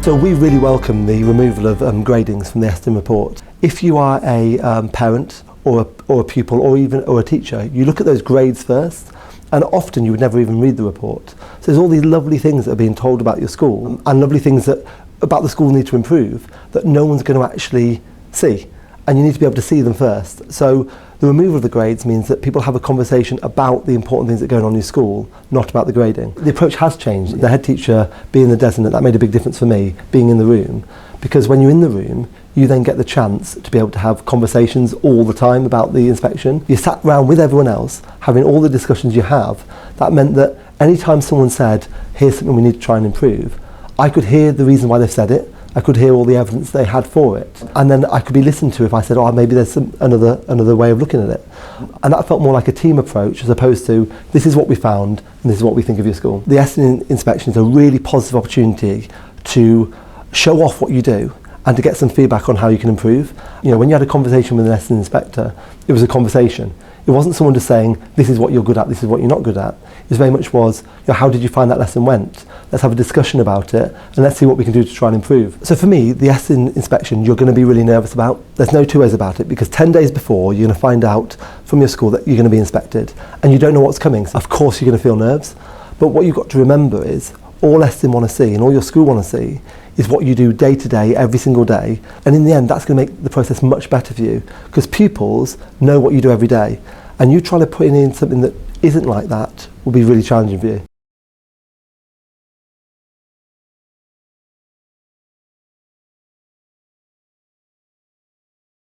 So we really welcome the removal of gradings from the Estin report. If you are a parent or a pupil or a teacher, you look at those grades first, and often you would never even read the report. So there's all these lovely things that are being told about your school and lovely things that about the school need to improve that no one's going to actually see, and you need to be able to see them first. So the removal of the grades means that people have a conversation about the important things that are going on in your school, not about the grading. The approach has changed. The head teacher being the designate, that made a big difference for me, being in the room, because when you're in the room, you then get the chance to be able to have conversations all the time about the inspection. You sat around with everyone else, having all the discussions you have. That meant that anytime someone said, here's something we need to try and improve, I could hear the reason why they've said it. I could hear all the evidence they had for it, and then I could be listened to if I said, oh, maybe there's another way of looking at it. And that felt more like a team approach as opposed to, this is what we found and this is what we think of your school. The Estin inspection is a really positive opportunity to show off what you do and to get some feedback on how you can improve. You know, when you had a conversation with an Estin inspector, it was a conversation. It wasn't someone just saying, this is what you're good at, this is what you're not good at. It very much was, you know, how did you find that lesson went? Let's have a discussion about it and let's see what we can do to try and improve. So for me, the Estin inspection, you're going to be really nervous about. There's no two ways about it, because 10 days before, you're going to find out from your school that you're going to be inspected and you don't know what's coming. So of course, you're going to feel nerves. But what you've got to remember is, all Estin want to see and all your school want to see is what you do day to day, every single day. And in the end, that's going to make the process much better for you, because pupils know what you do every day. And you trying to put in something that isn't like that will be really challenging for you.